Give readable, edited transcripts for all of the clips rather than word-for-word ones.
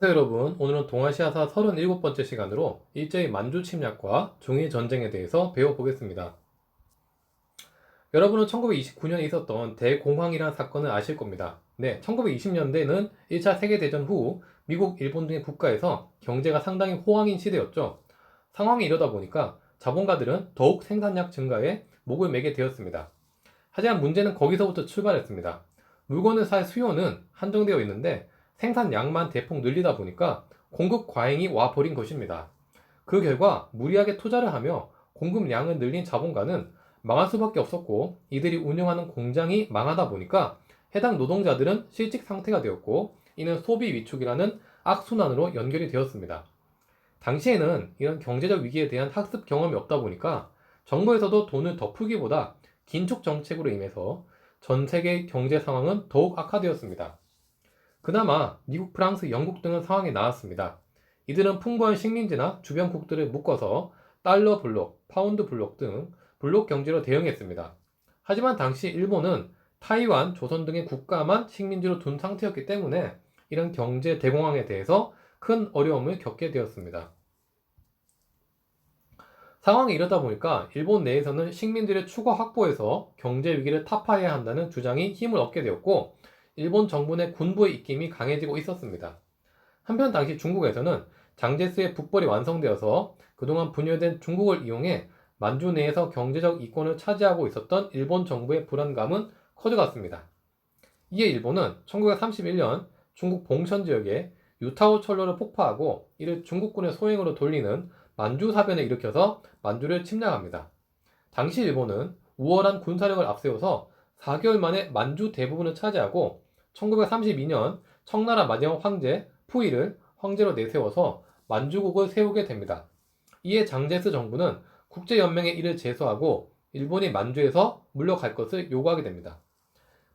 네, 여러분, 오늘은 동아시아사 37번째 시간으로 일제히 만주 침략과 중일 전쟁에 대해서 배워보겠습니다. 여러분은 1929년에 있었던 대공황이라는 사건을 아실 겁니다. 네, 1920년대는 1차 세계대전 후 미국, 일본 등의 국가에서 경제가 상당히 호황인 시대였죠. 상황이 이러다 보니까 자본가들은 더욱 생산량 증가에 목을 매게 되었습니다. 하지만 문제는 거기서부터 출발했습니다. 물건을 살 수요는 한정되어 있는데 생산량만 대폭 늘리다 보니까 공급 과잉이 와버린 것입니다. 그 결과 무리하게 투자를 하며 공급량을 늘린 자본가는 망할 수밖에 없었고, 이들이 운영하는 공장이 망하다 보니까 해당 노동자들은 실직 상태가 되었고, 이는 소비 위축이라는 악순환으로 연결이 되었습니다. 당시에는 이런 경제적 위기에 대한 학습 경험이 없다 보니까 정부에서도 돈을 더 풀기보다 긴축 정책으로 인해서 전 세계 경제 상황은 더욱 악화되었습니다. 그나마 미국, 프랑스, 영국 등은 상황이 나았습니다. 이들은 풍부한 식민지나 주변국들을 묶어서 달러 블록, 파운드 블록 등 블록 경제로 대응했습니다. 하지만 당시 일본은 타이완, 조선 등의 국가만 식민지로 둔 상태였기 때문에 이런 경제 대공황에 대해서 큰 어려움을 겪게 되었습니다. 상황이 이러다 보니까 일본 내에서는 식민지를 추가 확보해서 경제 위기를 타파해야 한다는 주장이 힘을 얻게 되었고, 일본 정부 내 군부의 입김이 강해지고 있었습니다. 한편 당시 중국에서는 장제스의 북벌이 완성되어서 그동안 분열된 중국을 이용해 만주 내에서 경제적 이권을 차지하고 있었던 일본 정부의 불안감은 커져갔습니다. 이에 일본은 1931년 중국 봉천 지역에 유타오 철로를 폭파하고 이를 중국군의 소행으로 돌리는 만주 사변을 일으켜서 만주를 침략합니다. 당시 일본은 우월한 군사력을 앞세워서 4개월 만에 만주 대부분을 차지하고 1932년 청나라 마지막 황제 푸이를 황제로 내세워서 만주국을 세우게 됩니다. 이에 장제스 정부는 국제연맹에 이를 제소하고 일본이 만주에서 물러갈 것을 요구하게 됩니다.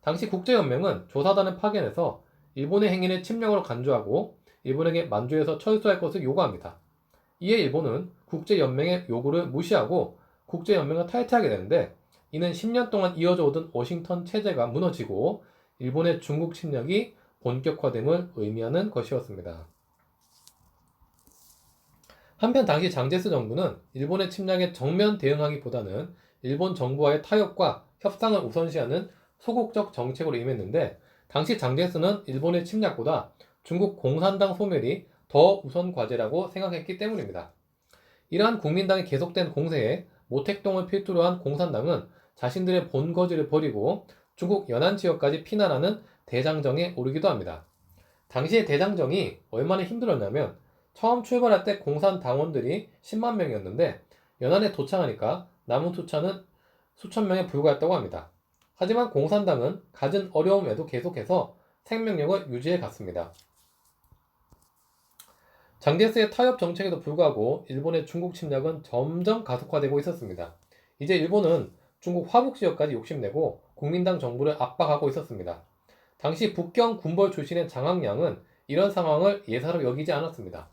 당시 국제연맹은 조사단을 파견해서 일본의 행위를 침략으로 간주하고 일본에게 만주에서 철수할 것을 요구합니다. 이에 일본은 국제연맹의 요구를 무시하고 국제연맹을 탈퇴하게 되는데, 이는 10년 동안 이어져 오던 워싱턴 체제가 무너지고 일본의 중국 침략이 본격화됨을 의미하는 것이었습니다. 한편 당시 장제스 정부는 일본의 침략에 정면 대응하기보다는 일본 정부와의 타협과 협상을 우선시하는 소극적 정책으로 임했는데, 당시 장제스는 일본의 침략보다 중국 공산당 소멸이 더 우선 과제라고 생각했기 때문입니다. 이러한 국민당의 계속된 공세에 모택동을 필두로 한 공산당은 자신들의 본거지를 버리고 중국 연안 지역까지 피난하는 대장정에 오르기도 합니다. 당시의 대장정이 얼마나 힘들었냐면, 처음 출발할 때 공산당원들이 10만 명이었는데 연안에 도착하니까 남은 숫자는 수천 명에 불과했다고 합니다. 하지만 공산당은 갖은 어려움에도 계속해서 생명력을 유지해 갔습니다. 장제스의 타협 정책에도 불구하고 일본의 중국 침략은 점점 가속화되고 있었습니다. 이제 일본은 중국 화북 지역까지 욕심내고 국민당 정부를 압박하고 있었습니다. 당시 북경 군벌 출신의 장학량은 이런 상황을 예사로 여기지 않았습니다.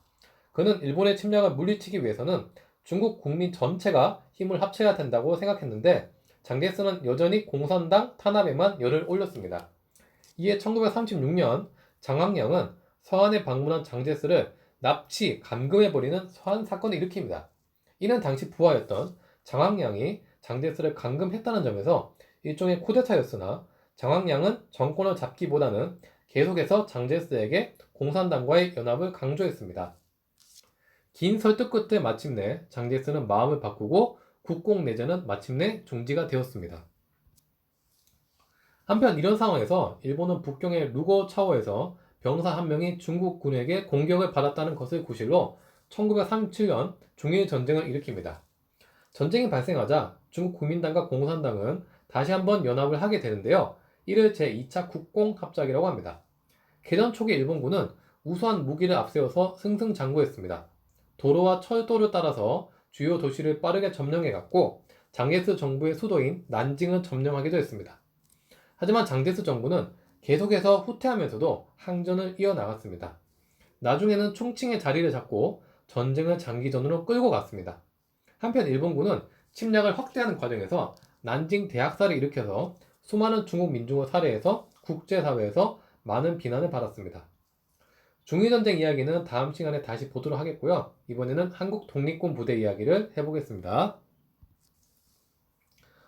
그는 일본의 침략을 물리치기 위해서는 중국 국민 전체가 힘을 합쳐야 된다고 생각했는데, 장제스는 여전히 공산당 탄압에만 열을 올렸습니다. 이에 1936년 장학량은 서한에 방문한 장제스를 납치, 감금해버리는 서한 사건을 일으킵니다. 이는 당시 부하였던 장학량이 장제스를 감금했다는 점에서 일종의 쿠데타였으나, 장학량은 정권을 잡기보다는 계속해서 장제스에게 공산당과의 연합을 강조했습니다. 긴 설득 끝에 마침내 장제스는 마음을 바꾸고 국공내전은 마침내 중지가 되었습니다. 한편 이런 상황에서 일본은 북경의 루고차오에서 병사 한 명이 중국군에게 공격을 받았다는 것을 구실로 1937년 중일 전쟁을 일으킵니다. 전쟁이 발생하자 중국 국민당과 공산당은 다시 한번 연합을 하게 되는데요. 이를 제2차 국공합작이라고 합니다. 개전 초기 일본군은 우수한 무기를 앞세워서 승승장구했습니다. 도로와 철도를 따라서 주요 도시를 빠르게 점령해갔고, 장제스 정부의 수도인 난징을 점령하기도 했습니다. 하지만 장제스 정부는 계속해서 후퇴하면서도 항전을 이어나갔습니다. 나중에는 총칭의 자리를 잡고 전쟁을 장기전으로 끌고 갔습니다. 한편 일본군은 침략을 확대하는 과정에서 난징 대학살을 일으켜서 수많은 중국 민중을 살해해서 국제사회에서 많은 비난을 받았습니다. 중일전쟁 이야기는 다음 시간에 다시 보도록 하겠고요. 이번에는 한국 독립군 부대 이야기를 해보겠습니다.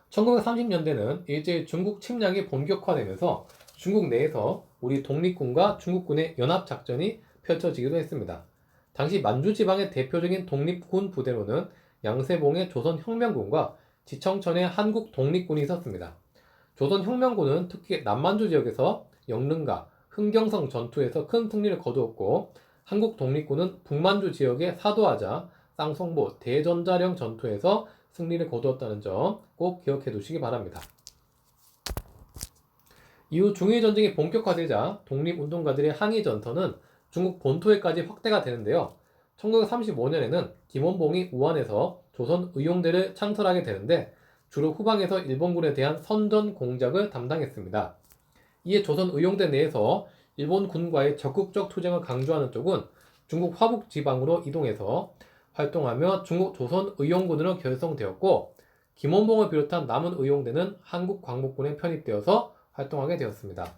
1930년대는 일제의 중국 침략이 본격화되면서 중국 내에서 우리 독립군과 중국군의 연합작전이 펼쳐지기도 했습니다. 당시 만주 지방의 대표적인 독립군 부대로는 양세봉의 조선혁명군과 지청천의 한국 독립군이 있었습니다. 조선혁명군은 특히 남만주 지역에서 영릉가, 흥경성 전투에서 큰 승리를 거두었고, 한국 독립군은 북만주 지역의 사도하자, 쌍송보, 대전자령 전투에서 승리를 거두었다는 점 꼭 기억해 두시기 바랍니다. 이후 중일전쟁이 본격화되자 독립운동가들의 항의 전선은 중국 본토에까지 확대가 되는데요. 1935년에는 김원봉이 우한에서 조선 의용대를 창설하게 되는데 주로 후방에서 일본군에 대한 선전 공작을 담당했습니다. 이에 조선 의용대 내에서 일본군과의 적극적 투쟁을 강조하는 쪽은 중국 화북 지방으로 이동해서 활동하며 중국 조선 의용군으로 결성되었고, 김원봉을 비롯한 남은 의용대는 한국 광복군에 편입되어서 활동하게 되었습니다.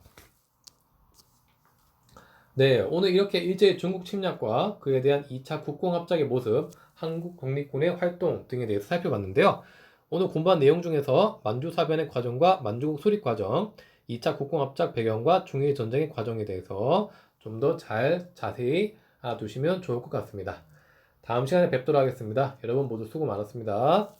네, 오늘 이렇게 일제의 중국 침략과 그에 대한 2차 국공합작의 모습, 한국 독립군의 활동 등에 대해서 살펴봤는데요. 오늘 공부한 내용 중에서 만주사변의 과정과 만주국 수립 과정, 2차 국공합작 배경과 중일전쟁의 과정에 대해서 좀 더 자세히 알아두시면 좋을 것 같습니다. 다음 시간에 뵙도록 하겠습니다. 여러분 모두 수고 많았습니다.